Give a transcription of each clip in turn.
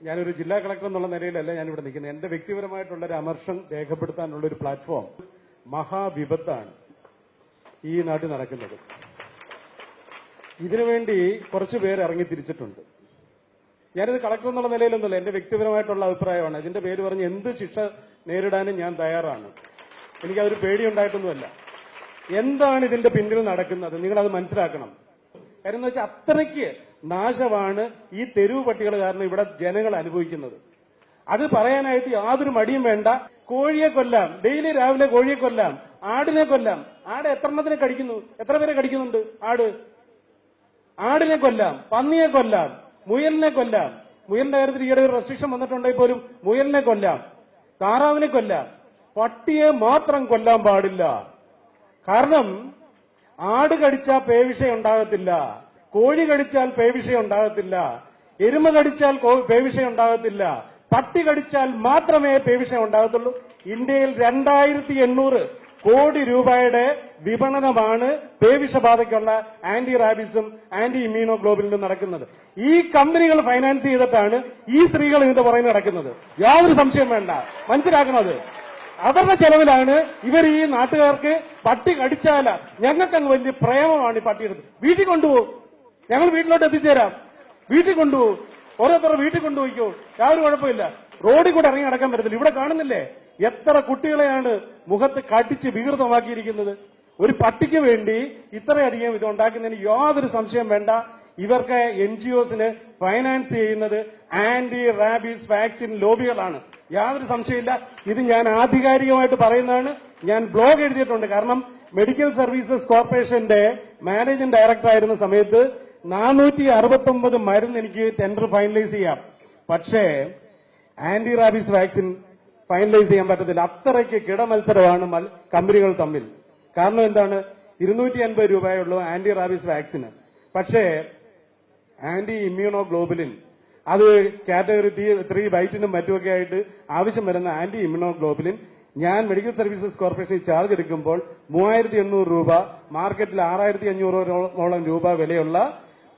ഞാനൊരു ജില്ലാ കളക്ടർ എന്നുള്ള നിലയിലല്ല ഞാനിവിടെ നിൽക്കുന്നത്. എന്റെ വ്യക്തിപരമായിട്ടുള്ള ഒരു അമർഷം രേഖപ്പെടുത്താനുള്ള ഒരു പ്ലാറ്റ്ഫോം മഹാവിപത്താണ് ഈ നാട്ടിൽ നടക്കുന്നത്. ഇതിനുവേണ്ടി കുറച്ചു പേര് ഇറങ്ങി തിരിച്ചിട്ടുണ്ട്. ഞാനിത് കളക്ടർ എന്നുള്ള നിലയിലൊന്നുമല്ല, എന്റെ വ്യക്തിപരമായിട്ടുള്ള അഭിപ്രായമാണ്. ഇതിന്റെ പേര് പറഞ്ഞ് എന്ത് ശിക്ഷ നേരിടാനും ഞാൻ തയ്യാറാണ്. എനിക്കതൊരു പേടിയുണ്ടായിട്ടൊന്നുമല്ല. എന്താണ് ഇതിന്റെ പിന്നിൽ നടക്കുന്നത് നിങ്ങളത് മനസ്സിലാക്കണം. കാര്യം എന്ന് വെച്ചാൽ അത്രയ്ക്ക് നാശമാണ് ഈ തെരുവ് പട്ടികൾ കാരണം ഇവിടെ ജനങ്ങൾ അനുഭവിക്കുന്നത്. അത് പറയാനായിട്ട് യാതൊരു മടിയും വേണ്ട. കോഴിയെ കൊല്ലാം, ഡെയിലി രാവിലെ കോഴിയെ കൊല്ലാം, ആടിനെ കൊല്ലാം. ആട് എത്രണ്ണത്തിനെ കടിക്കുന്നു, എത്ര പേരെ കടിക്കുന്നുണ്ട്? ആടിനെ കൊല്ലാം, പന്നിയെ കൊല്ലാം, മുയലിനെ കൊല്ലാം. മുയലിന്റെ കാര്യത്തിൽ ഈയിടെ ഒരു റെസ്ട്രിക്ഷൻ വന്നിട്ടുണ്ടെങ്കിൽ പോലും മുയലിനെ കൊല്ലാം, താറാവിനെ കൊല്ലാം. പട്ടിയെ മാത്രം കൊല്ലാൻ പാടില്ല. കാരണം ആട് കടിച്ചാൽ പേവിഷയം ഉണ്ടാകത്തില്ല, കോഴി കടിച്ചാൽ പേവിഷയം ഉണ്ടാകത്തില്ല, എരുമ കടിച്ചാൽ പേവിഷയം ഉണ്ടാകത്തില്ല, പട്ടി കടിച്ചാൽ മാത്രമേ പേവിഷയം ഉണ്ടാകത്തുള്ളൂ. ഇന്ത്യയിൽ 2800 കോടി രൂപയുടെ വിപണനമാണ് പേവിഷബാധയ്ക്കുള്ള ആന്റി റാബിസും ആന്റി ഇമ്മ്യൂണോഗ്ലോബിനും നടക്കുന്നത്. ഈ കമ്പനികൾ ഫൈനാൻസ് ചെയ്തിട്ടാണ് ഈ സ്ത്രീകൾ ഇതിന്റെ പുറകെ നടക്കുന്നത്. യാതൊരു സംശയം വേണ്ട, മനസ്സിലാക്കണത്. അവരുടെ ചെലവിലാണ് ഇവർ ഈ നാട്ടുകാർക്ക് പട്ടി കടിച്ചാല ഞങ്ങൾക്ക് അങ്ങ് വലിയ പ്രേമമാണ് ഈ പട്ടിയെടുത്ത് വീട്ടിൽ കൊണ്ടുപോകും, ഞങ്ങൾ വീട്ടിലോട്ട് എത്തിച്ചേരാം, വീട്ടിൽ കൊണ്ടുപോകും, ഓരോരുത്തരുടെ വീട്ടിൽ കൊണ്ടുപോയിക്കോ, യാതൊരു കുഴപ്പമില്ല. റോഡിൽ കൂടെ ഇറങ്ങി നടക്കാൻ പറ്റത്തില്ല. ഇവിടെ കാണുന്നില്ലേ എത്ര കുട്ടികളെയാണ് മുഖത്ത് കടിച്ച് വികൃതമാക്കിയിരിക്കുന്നത്. ഒരു പട്ടിക്ക് വേണ്ടി ഇത്രയധികം ഇത് ഉണ്ടാക്കുന്നതിന് യാതൊരു സംശയം വേണ്ട. ഇവർക്ക് NGOസിന് ഫൈനാൻസ് ചെയ്യുന്നത് ആന്റി റാബീസ് വാക്സിൻ ലോബികളാണ്, യാതൊരു സംശയമില്ല. ഇത് ഞാൻ ആധികാരികമായിട്ട് പറയുന്നതാണ്. ഞാൻ ബ്ലോഗ് എഴുതിയിട്ടുണ്ട്. കാരണം മെഡിക്കൽ സർവീസസ് കോർപ്പറേഷന്റെ മാനേജിംഗ് ഡയറക്ടർ ആയിരുന്ന സമയത്ത് 469 മരുന്ന് എനിക്ക് ടെൻഡർ ഫൈനലൈസ് ചെയ്യാം. പക്ഷേ ആന്റി റാബീസ് വാക്സിൻ ഫൈനലൈസ് ചെയ്യാൻ പറ്റത്തില്ല. അത്രയ്ക്ക് കിടമത്സരമാണ് കമ്പനികൾ തമ്മിൽ. കാരണം എന്താണ്? 250 രൂപയുള്ളൂ ആന്റി റാബീസ് വാക്സിന്. പക്ഷേ ആന്റി ഇമ്മ്യൂണോഗ്ലോബുലിൻ, അത് കാറ്റഗറി 3 വൈറ്റിനും മറ്റുമൊക്കെ ആയിട്ട് ആവശ്യം വരുന്ന ആന്റി ഇമ്മ്യൂണോഗ്ലോബുലിൻ ഞാൻ മെഡിക്കൽ സർവീസസ് കോർപ്പറേഷനിൽ ചാർജ് എടുക്കുമ്പോൾ 3800 രൂപ, മാർക്കറ്റിൽ 6500ഓളം രൂപ വിലയുള്ള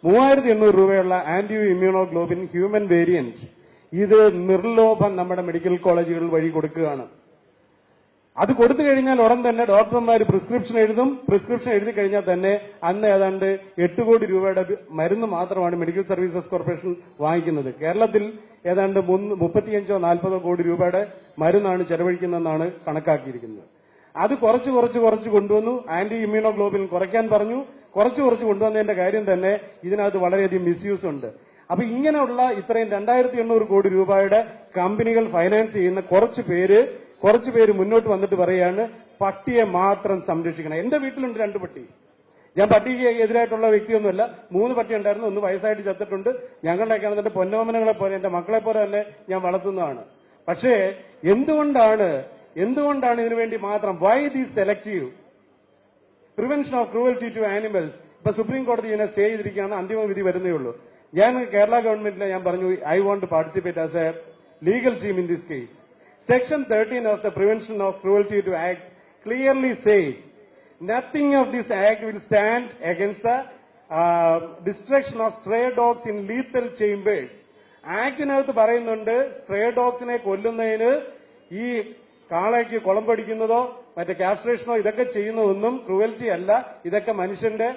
3800 രൂപയുള്ള ആന്റി ഇമ്മ്യൂണോഗ്ലോബിൻ ഹ്യൂമൻ വേരിയന്റ് ഇത് നിർലോഭം നമ്മുടെ മെഡിക്കൽ കോളേജുകൾ വഴി കൊടുക്കുകയാണ്. അത് കൊടുത്തു കഴിഞ്ഞാൽ ഉടൻ തന്നെ ഡോക്ടർമാർ പ്രിസ്ക്രിപ്ഷൻ എഴുതും. പ്രിസ്ക്രിപ്ഷൻ എഴുതി കഴിഞ്ഞാൽ തന്നെ അന്ന് ഏതാണ്ട് 8 കോടി രൂപയുടെ മരുന്ന് മാത്രമാണ് മെഡിക്കൽ സർവീസസ് കോർപ്പറേഷൻ വാങ്ങിക്കുന്നത്. കേരളത്തിൽ ഏതാണ്ട് 35-40 കോടി രൂപയുടെ മരുന്നാണ് ചെലവഴിക്കുന്നതെന്നാണ് കണക്കാക്കിയിരിക്കുന്നത്. അത് കുറച്ച് കൊണ്ടുവന്നു. ആന്റി ഇമ്മ്യൂണോഗ്ലോബിൻ കുറയ്ക്കാൻ പറഞ്ഞു. കുറച്ച് കൊണ്ടുവന്നതിന്റെ കാര്യം തന്നെ ഇതിനകത്ത് വളരെയധികം മിസ്യൂസ് ഉണ്ട്. അപ്പൊ ഇങ്ങനെയുള്ള ഇത്രയും 2800 കോടി രൂപയുടെ കമ്പനികൾ ഫൈനാൻസ് ചെയ്യുന്ന കുറച്ചു പേര് മുന്നോട്ട് വന്നിട്ട് പറയാണ് പട്ടിയെ മാത്രം സംരക്ഷിക്കണം. എന്റെ വീട്ടിലുണ്ട് 2 പട്ടി. ഞാൻ പട്ടിക്ക് എതിരായിട്ടുള്ള വ്യക്തിയൊന്നുമല്ല. 3 പട്ടി ഉണ്ടായിരുന്നു, 1 വയസ്സായിട്ട് ചത്തിട്ടുണ്ട്. ഞങ്ങളുടെയൊക്കെ എന്റെ പൊന്നോമനകളെ പോലെ, എന്റെ മക്കളെ പോലെ തന്നെ ഞാൻ വളർത്തുന്നതാണ്. പക്ഷേ എന്തുകൊണ്ടാണ് ഇതിനുവേണ്ടി മാത്രം why this selective prevention of cruelty to animals? ഇപ്പൊ സുപ്രീം കോടതി ഇതിനെ സ്റ്റേ ചെയ്തിരിക്കുകയാണ്. അന്തിമ വിധി വരുന്നേ ഉള്ളൂ. ഞാൻ കേരള ഗവൺമെന്റിനെ ഞാൻ പറഞ്ഞു I want to participate as a legal team in this case. Section 13 of the Prevention of Cruelty to Act clearly says nothing of this act will stand against the destruction of stray dogs in lethal chambers. ആക്ടിനകത്ത് പറയുന്നുണ്ട് stray ഡോഗ്സിനെ കൊല്ലുന്നതിന് ഈ കാളയ്ക്ക് കുളമ്പടിക്കുന്നതോ മറ്റേ കാസ്ട്രേഷനോ ഇതൊക്കെ ചെയ്യുന്നതൊന്നും cruelty അല്ല. ഇതൊക്കെ മനുഷ്യന്റെ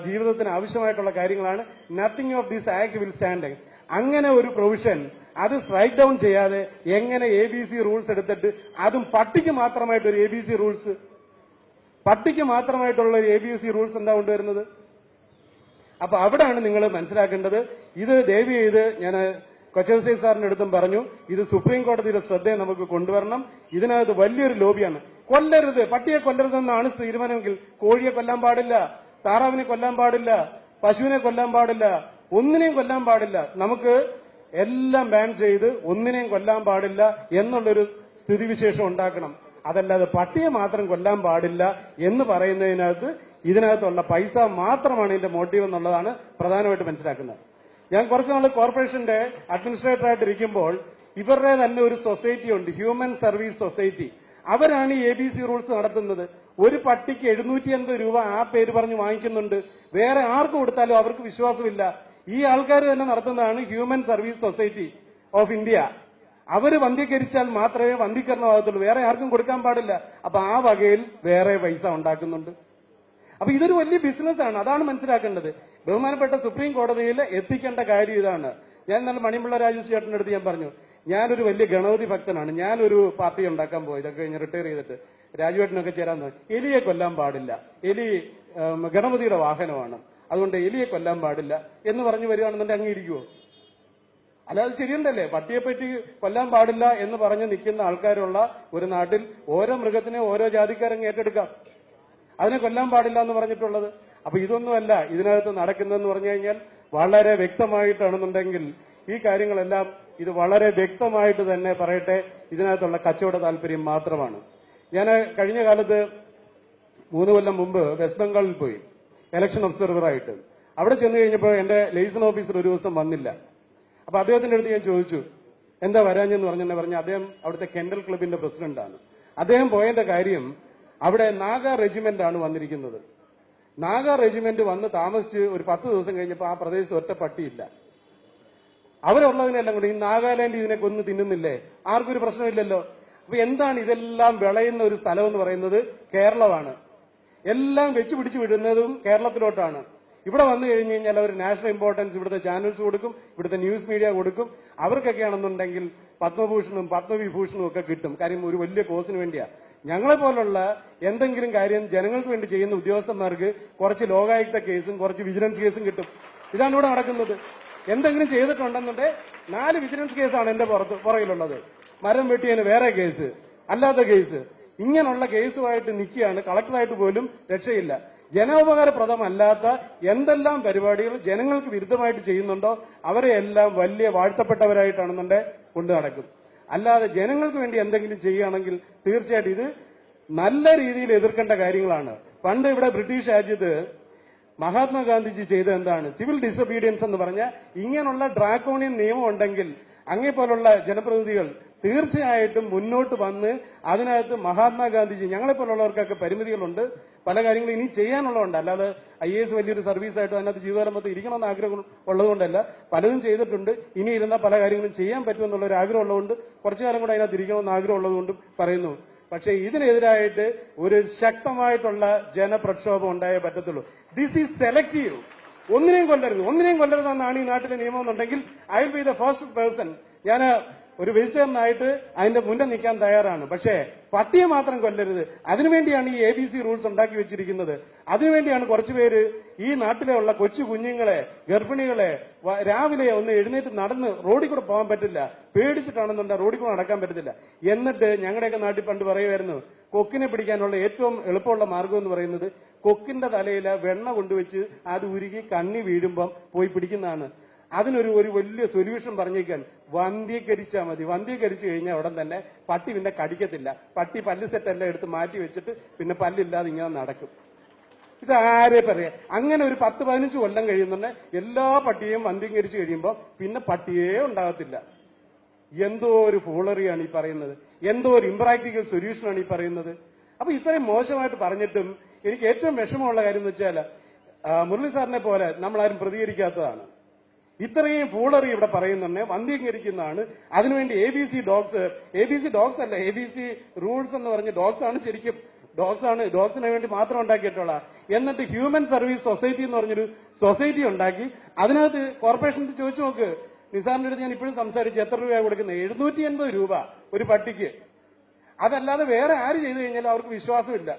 ജീവിതത്തിന് ആവശ്യമായിട്ടുള്ള കാര്യങ്ങളാണ്. Nothing of this act will stand. അങ്ങനെ ഒരു പ്രൊവിഷൻ അത് സ്ട്രൈക്ക് ഡൗൺ ചെയ്യാതെ എങ്ങനെ ABC റൂൾസ് എടുത്തിട്ട് അതും പട്ടിക്ക് മാത്രമായിട്ടൊരു ABC റൂൾസ്, പട്ടിക്ക് മാത്രമായിട്ടുള്ള ഒരു ABC റൂൾസ് എന്താ കൊണ്ടുവരുന്നത്? അപ്പൊ അവിടെയാണ് നിങ്ങൾ മനസ്സിലാക്കേണ്ടത്. ഇത് ദയവ് ചെയ്ത് ഞാൻ കൊച്ചൗസേ സാറിന്റെ അടുത്തും പറഞ്ഞു, ഇത് സുപ്രീം കോടതിയുടെ ശ്രദ്ധയെ നമുക്ക് കൊണ്ടുവരണം. ഇതിനകത്ത് വലിയൊരു ലോബിയാണ്. കൊല്ലരുത്, പട്ടിയെ കൊല്ലരുതെന്നാണ് തീരുമാനമെങ്കിൽ കോഴിയെ കൊല്ലാൻ പാടില്ല, താറാവിനെ കൊല്ലാൻ പാടില്ല, പശുവിനെ കൊല്ലാൻ പാടില്ല, ഒന്നിനെയും കൊല്ലാൻ പാടില്ല. നമുക്ക് എല്ലാം ബാൻ ചെയ്ത് ഒന്നിനെയും കൊല്ലാൻ പാടില്ല എന്നുള്ളൊരു സ്ഥിതിവിശേഷം ഉണ്ടാക്കണം. അതല്ലാതെ പട്ടിയെ മാത്രം കൊല്ലാൻ പാടില്ല എന്ന് പറയുന്നതിനകത്ത് ഇതിനകത്തുള്ള പൈസ മാത്രമാണ് ഇതിന്റെ മോട്ടീവ് എന്നുള്ളതാണ് പ്രധാനമായിട്ട് മനസ്സിലാക്കുന്നത്. ഞാൻ കുറച്ചുനാൾ കോർപ്പറേഷന്റെ അഡ്മിനിസ്ട്രേറ്ററായിട്ട് ഇരിക്കുമ്പോൾ ഇവരുടെ തന്നെ ഒരു സൊസൈറ്റി ഉണ്ട്, ഹ്യൂമൻ സർവീസ് സൊസൈറ്റി. അവരാണ് ഈ ABC റൂൾസ് നടത്തുന്നത്. ഒരു പട്ടിക്ക് 750 രൂപ ആ പേര് പറഞ്ഞ് വാങ്ങിക്കുന്നുണ്ട്. വേറെ ആർക്ക് കൊടുത്താലും അവർക്ക് വിശ്വാസമില്ല. ഈ ആൾക്കാർ തന്നെ നടത്തുന്നതാണ് human service society. Of India. അവര് വന്ധ്യീകരിച്ചാൽ മാത്രമേ വന്ധ്യീകരണമാകത്തുള്ളൂ, വേറെ ആർക്കും കൊടുക്കാൻ പാടില്ല. അപ്പൊ ആ വകയിൽ വേറെ പൈസ ഉണ്ടാക്കുന്നുണ്ട്. അപ്പൊ ഇതൊരു വലിയ ബിസിനസ്സാണ്, അതാണ് മനസ്സിലാക്കേണ്ടത്. ബഹുമാനപ്പെട്ട സുപ്രീം കോടതിയിൽ എത്തിക്കേണ്ട കാര്യം ഇതാണ്. ഞാൻ ഇന്നലെ മണിമുള്ള രാജു ചേട്ടൻ്റെ അടുത്ത് ഞാൻ പറഞ്ഞു, ഞാനൊരു വലിയ ഗണപതി ഭക്തനാണ്, ഞാനൊരു പാർട്ടി ഉണ്ടാക്കാൻ പോയി, ഇതൊക്കെ കഴിഞ്ഞ് റിട്ടയർ ചെയ്തിട്ട് രാജുവേട്ടനൊക്കെ ചേരാൻ നോക്കി. എലിയെ കൊല്ലാൻ പാടില്ല, എലി ഗണപതിയുടെ വാഹനമാണ്, അതുകൊണ്ട് എലിയെ കൊല്ലാൻ പാടില്ല എന്ന് പറഞ്ഞു വരികയാണെന്നുണ്ടെങ്കിൽ അംഗീകരിക്കുമോ? അല്ലാതെ ശരിയുണ്ടല്ലേ? പട്ടിയെപ്പറ്റി കൊല്ലാൻ പാടില്ല എന്ന് പറഞ്ഞ് നിൽക്കുന്ന ആൾക്കാരുള്ള ഒരു നാട്ടിൽ ഓരോ മൃഗത്തിനെ ഓരോ ജാതിക്കാരങ്ങ് ഏറ്റെടുക്കാം, അതിനെ കൊല്ലാൻ പാടില്ല എന്ന് പറഞ്ഞിട്ടുള്ളത്. അപ്പൊ ഇതൊന്നുമല്ല ഇതിനകത്ത് നടക്കുന്നതെന്ന് പറഞ്ഞു കഴിഞ്ഞാൽ വളരെ വ്യക്തമായിട്ടാണെന്നുണ്ടെങ്കിൽ ഈ കാര്യങ്ങളെല്ലാം ഇത് വളരെ വ്യക്തമായിട്ട് തന്നെ പറയട്ടെ, ഇതിനകത്തുള്ള കച്ചവട താല്പര്യം മാത്രമാണ്. ഞാൻ കഴിഞ്ഞ കാലത്ത് 3 കൊല്ലം മുമ്പ് വെസ്റ്റ് ബംഗാളിൽ പോയി ഇലക്ഷൻ ഒബ്സർവറായിട്ട്. അവിടെ ചെന്ന് കഴിഞ്ഞപ്പോൾ എന്റെ ലൈസൺ ഓഫീസർ ഒരു ദിവസം വന്നില്ല. അപ്പൊ അദ്ദേഹത്തിന്റെ അടുത്ത് ഞാൻ ചോദിച്ചു എന്താ വരാഞ്ഞെന്ന് പറഞ്ഞു അദ്ദേഹം അവിടുത്തെ കെൻഡൽ ക്ലബിന്റെ പ്രസിഡന്റാണ്. അദ്ദേഹം പോയതിന്റെ കാര്യം അവിടെ നാഗ റെജിമെന്റ് ആണ് വന്നിരിക്കുന്നത്. നാഗ റെജിമെന്റ് വന്ന് താമസിച്ച് ഒരു 10 ദിവസം കഴിഞ്ഞപ്പോൾ ആ പ്രദേശത്ത് ഒറ്റ പട്ടിയില്ല. അവരുള്ളതിനെല്ലാം കൂടി ഈ നാഗാലാൻഡ് ഇതിനെ കൊന്നു തിന്നുന്നില്ലേ, ആർക്കും ഒരു പ്രശ്നമില്ലല്ലോ. അപ്പൊ എന്താണ് ഇതെല്ലാം വിളയുന്ന ഒരു സ്ഥലം എന്ന് പറയുന്നത്? കേരളമാണ്. എല്ലാം വെച്ച് പിടിച്ചു വിടുന്നതും കേരളത്തിലോട്ടാണ്. ഇവിടെ വന്നു കഴിഞ്ഞു കഴിഞ്ഞാൽ അവർ നാഷണൽ ഇമ്പോർട്ടൻസ് ഇവിടുത്തെ ചാനൽസ് കൊടുക്കും, ഇവിടുത്തെ ന്യൂസ് മീഡിയ കൊടുക്കും. അവർക്കൊക്കെയാണെന്നുണ്ടെങ്കിൽ പത്മഭൂഷണും പത്മവിഭൂഷണും ഒക്കെ കിട്ടും. കാര്യം ഒരു വലിയ കോസിന് വേണ്ടിയാ. ഞങ്ങളെ പോലുള്ള എന്തെങ്കിലും കാര്യം ജനങ്ങൾക്ക് വേണ്ടി ചെയ്യുന്ന ഉദ്യോഗസ്ഥന്മാർക്ക് കുറച്ച് ലോകായുക്ത കേസും കുറച്ച് വിജിലൻസ് കേസും കിട്ടും. ഇതാണ് ഇവിടെ നടക്കുന്നത്. എന്തെങ്കിലും ചെയ്തിട്ടുണ്ടെന്നുണ്ടെങ്കിൽ 4 വിജിലൻസ് കേസാണ് എന്റെ പുറകിലുള്ളത്. മരം വെട്ടിയതിന് വേറെ കേസ്, അല്ലാത്ത കേസ്, ഇങ്ങനെയുള്ള കേസുമായിട്ട് നിൽക്കുകയാണ്. കളക്ടറായിട്ട് പോലും രക്ഷയില്ല. ജനോപകാരപ്രദമല്ലാത്ത എന്തെല്ലാം പരിപാടികൾ ജനങ്ങൾക്ക് വിരുദ്ധമായിട്ട് ചെയ്യുന്നുണ്ടോ അവരെ എല്ലാം വലിയ വാഴ്ത്തപ്പെട്ടവരായിട്ടാണെന്നുണ്ടെ കൊണ്ടു നടക്കും. അല്ലാതെ ജനങ്ങൾക്ക് വേണ്ടി എന്തെങ്കിലും ചെയ്യുകയാണെങ്കിൽ തീർച്ചയായിട്ടും ഇത് നല്ല രീതിയിൽ എതിർക്കേണ്ട കാര്യങ്ങളാണ്. പണ്ട് ഇവിടെ ബ്രിട്ടീഷ് രാജ്യത്ത് മഹാത്മാഗാന്ധിജി ചെയ്ത എന്താണ്? സിവിൽ ഡിസൊബീഡിയൻസ് എന്ന് പറഞ്ഞ ഇങ്ങനെയുള്ള ഡ്രാക്കോണിയൻ നിയമം ഉണ്ടെങ്കിൽ അങ്ങേപോലുള്ള ജനപ്രതിനിധികൾ തീർച്ചയായിട്ടും മുന്നോട്ട് വന്ന് അതിനകത്ത് മഹാത്മാഗാന്ധിജി, ഞങ്ങളെപ്പോലുള്ളവർക്കൊക്കെ പരിമിതികളുണ്ട്, പല കാര്യങ്ങളും ഇനി ചെയ്യാനുള്ളതുണ്ട്. അല്ലാതെ IAS വലിയൊരു സർവീസായിട്ട് അതിനകത്ത് ജീവിതകാലം മൊത്തം ഇരിക്കണമെന്ന് ആഗ്രഹം ഉള്ളതുകൊണ്ടല്ല, പലതും ചെയ്തിട്ടുണ്ട്. ഇനി ഇരുന്നാൽ പല കാര്യങ്ങളും ചെയ്യാൻ പറ്റുമെന്നുള്ള ഒരു ആഗ്രഹം ഉള്ളതുകൊണ്ട് കുറച്ചു കാലം കൂടെ അതിനകത്ത് ഇരിക്കണമെന്ന് ആഗ്രഹം ഉള്ളതുകൊണ്ടും പറയുന്നു. പക്ഷേ ഇതിനെതിരായിട്ട് ഒരു ശക്തമായിട്ടുള്ള ജനപ്രക്ഷോഭം ഉണ്ടായേ പറ്റത്തുള്ളൂ. This is selective. ഒന്നിനെയും കൊല്ലരുതെന്നാണ് ഈ നാട്ടിലെ നിയമം എന്നുണ്ടെങ്കിൽ I will be the first person. ഞാൻ ഒരു വെജിറ്റേറിയനായിട്ട് അതിന്റെ മുന്നിൽ നിൽക്കാൻ തയ്യാറാണ്. പക്ഷേ പട്ടിയെ മാത്രം കൊല്ലരുത്. അതിനുവേണ്ടിയാണ് ഈ ABC റൂൾസ് ഉണ്ടാക്കി വെച്ചിരിക്കുന്നത്. അതിനുവേണ്ടിയാണ് കുറച്ചുപേര് ഈ നാട്ടിലെ ഉള്ള കൊച്ചു കുഞ്ഞുങ്ങളെ, ഗർഭിണികളെ രാവിലെ ഒന്ന് എഴുന്നേറ്റ് നടന്ന് റോഡിൽ കൂടെ പോകാൻ പറ്റില്ല, പേടിച്ചിട്ടാണെന്നുണ്ടെങ്കിൽ റോഡിൽ കൂടെ നടക്കാൻ പറ്റത്തില്ല. എന്നിട്ട് ഞങ്ങളുടെയൊക്കെ നാട്ടിൽ പണ്ട് പറയുമായിരുന്നു, കൊക്കിനെ പിടിക്കാനുള്ള ഏറ്റവും എളുപ്പമുള്ള മാർഗം എന്ന് പറയുന്നത് കൊക്കിന്റെ തലയിൽ വെണ്ണ കൊണ്ടുവച്ച് അത് ഉരുകി കണ്ണി വീഴുമ്പം പോയി പിടിക്കുന്നതാണ്. അതിനൊരു വലിയ സൊല്യൂഷൻ പറഞ്ഞേക്കാൻ, വന്ധ്യീകരിച്ചാൽ മതി. വന്ധ്യീകരിച്ചു കഴിഞ്ഞാൽ ഉടൻ തന്നെ പട്ടി പിന്നെ കടിക്കത്തില്ല. പട്ടി പല്ല് സെറ്റെല്ലാം എടുത്ത് മാറ്റി വെച്ചിട്ട് പിന്നെ പല്ലില്ലാതെ ഇങ്ങനെ നടക്കും. ഇത് ആരെ പറയാ? അങ്ങനെ ഒരു 10-15 കൊല്ലം കഴിയുന്നുണ്ടെ എല്ലാ പട്ടിയെയും വന്ധ്യീകരിച്ചു കഴിയുമ്പോൾ പിന്നെ പട്ടിയേ ഉണ്ടാകത്തില്ല. എന്തോ ഒരു ഫൂളറിയാണ് ഈ പറയുന്നത്, എന്തോ ഒരു ഇംപ്രാക്ടിക്കൽ സൊല്യൂഷനാണ് ഈ പറയുന്നത്. അപ്പൊ ഇത്രയും മോശമായിട്ട് പറഞ്ഞിട്ടും എനിക്ക് ഏറ്റവും വിഷമമുള്ള കാര്യം എന്ന് വെച്ചാൽ മുരളി സാറിനെ പോലെ നമ്മളാരും പ്രതികരിക്കാത്തതാണ്. ഇത്രയും ഫൂളറി ഇവിടെ പറയുന്നുണ്ട്, വന്ധ്യീകരിക്കുന്നതാണ്. അതിനുവേണ്ടി ABC ഡോഗ്സ് അല്ല, ABC റൂൾസ് എന്ന് പറഞ്ഞ് ഡോഗ്സ് ആണ്, ശരിക്കും ഡോഗ്സ് ആണ്, ഡോഗ്സിന് വേണ്ടി മാത്രം ഉണ്ടാക്കിയിട്ടുള്ള. എന്നിട്ട് ഹ്യൂമൻ സർവീസ് സൊസൈറ്റി എന്ന് പറഞ്ഞൊരു സൊസൈറ്റി ഉണ്ടാക്കി. അതിനകത്ത് കോർപ്പറേഷനിൽ ചോദിച്ചു നോക്ക്. നിസാറിന്റെ അടുത്ത് ഞാൻ ഇപ്പോഴും സംസാരിച്ചു, എത്ര രൂപയാണ് കൊടുക്കുന്നത്? 780 രൂപ ഒരു പട്ടിക്ക്. അതല്ലാതെ വേറെ ആര് ചെയ്തു കഴിഞ്ഞാലും അവർക്ക് വിശ്വാസമില്ല.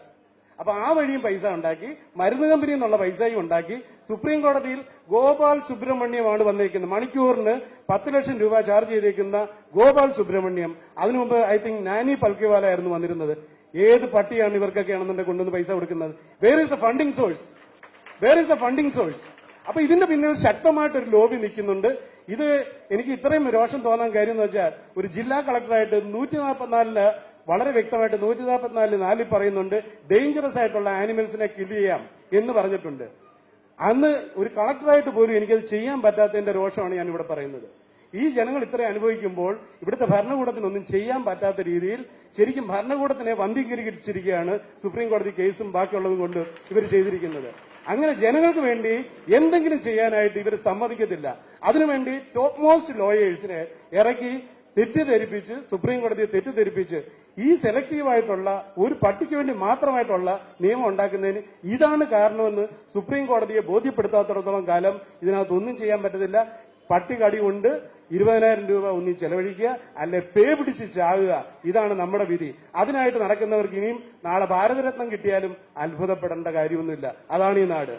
അപ്പൊ ആ വഴിയും പൈസ ഉണ്ടാക്കി, മരുന്ന് കമ്പനി എന്നുള്ള പൈസയും ഉണ്ടാക്കി. സുപ്രീം കോടതിയിൽ ഗോപാൽ സുബ്രഹ്മണ്യമാണ് വന്നിരിക്കുന്നത്. മണിക്കൂറിന് 10 ലക്ഷം രൂപ ചാർജ് ചെയ്തേക്കുന്ന ഗോപാൽ സുബ്രഹ്മണ്യം. അതിനു മുമ്പ് ഐ തിങ്ക് നാനി പൽക്കിവാല ആയിരുന്നു വന്നിരുന്നത്. ഏത് പട്ടിയാണ് ഇവർക്കൊക്കെയാണെന്നുണ്ടെങ്കിൽ കൊണ്ടുവന്ന് പൈസ കൊടുക്കുന്നത്? Where is the funding source? അപ്പൊ ഇതിന്റെ പിന്നിൽ ശക്തമായിട്ടൊരു ലോബി നിൽക്കുന്നുണ്ട്. ഇത് എനിക്ക് ഇത്രയും രോഷം തോന്നാൻ കാര്യം എന്ന് വെച്ചാൽ, ഒരു ജില്ലാ കളക്ടറായിട്ട് 144 വളരെ വ്യക്തമായിട്ട് 144 പറയുന്നുണ്ട് ഡേഞ്ചറസ് ആയിട്ടുള്ള ആനിമൽസിനെ കില്ല് ചെയ്യാം എന്ന് പറഞ്ഞിട്ടുണ്ട്. അന്ന് ഒരു കളക്ടറായിട്ട് പോലും എനിക്കത് ചെയ്യാൻ പറ്റാത്തതിന്റെ രോഷമാണ് ഞാൻ ഇവിടെ പറയുന്നത്. ഈ ജനങ്ങൾ ഇത്രയും അനുഭവിക്കുമ്പോൾ ഇവിടുത്തെ ഭരണകൂടത്തിനൊന്നും ചെയ്യാൻ പറ്റാത്ത രീതിയിൽ ശരിക്കും ഭരണകൂടത്തിനെ വന്ധീകരിച്ചിരിക്കുകയാണ് സുപ്രീം കോടതി കേസും ബാക്കിയുള്ളതും കൊണ്ട് ഇവർ ചെയ്തിരിക്കുന്നത്. അങ്ങനെ ജനങ്ങൾക്ക് വേണ്ടി എന്തെങ്കിലും ചെയ്യാനായിട്ട് ഇവർ സമ്മതിക്കത്തില്ല. അതിനുവേണ്ടി ടോപ്പ് മോസ്റ്റ് ലോയേഴ്സിനെ ഇറക്കി തെറ്റിദ്ധരിപ്പിച്ച്, സുപ്രീം കോടതിയെ തെറ്റിദ്ധരിപ്പിച്ച് ഈ സെലക്റ്റീവായിട്ടുള്ള ഒരു പട്ടിക്ക് വേണ്ടി മാത്രമായിട്ടുള്ള നിയമം ഉണ്ടാക്കുന്നതിന് ഇതാണ് കാരണമെന്ന് സുപ്രീം കോടതിയെ ബോധ്യപ്പെടുത്താത്തിടത്തോളം കാലം ഇതിനകത്ത് ഒന്നും ചെയ്യാൻ പറ്റത്തില്ല. പട്ടികടി കൊണ്ട് 20,000 രൂപ ഒന്നി ചെലവഴിക്കുക, അല്ലെ പേ പിടിച്ച് ചാകുക. ഇതാണ് നമ്മുടെ വിധി. അതിനായിട്ട് നടക്കുന്നവർക്ക് ഇനിയും നാളെ ഭാരതരത്നം കിട്ടിയാലും അത്ഭുതപ്പെടേണ്ട കാര്യമൊന്നുമില്ല. അതാണ് ഈ നാട്.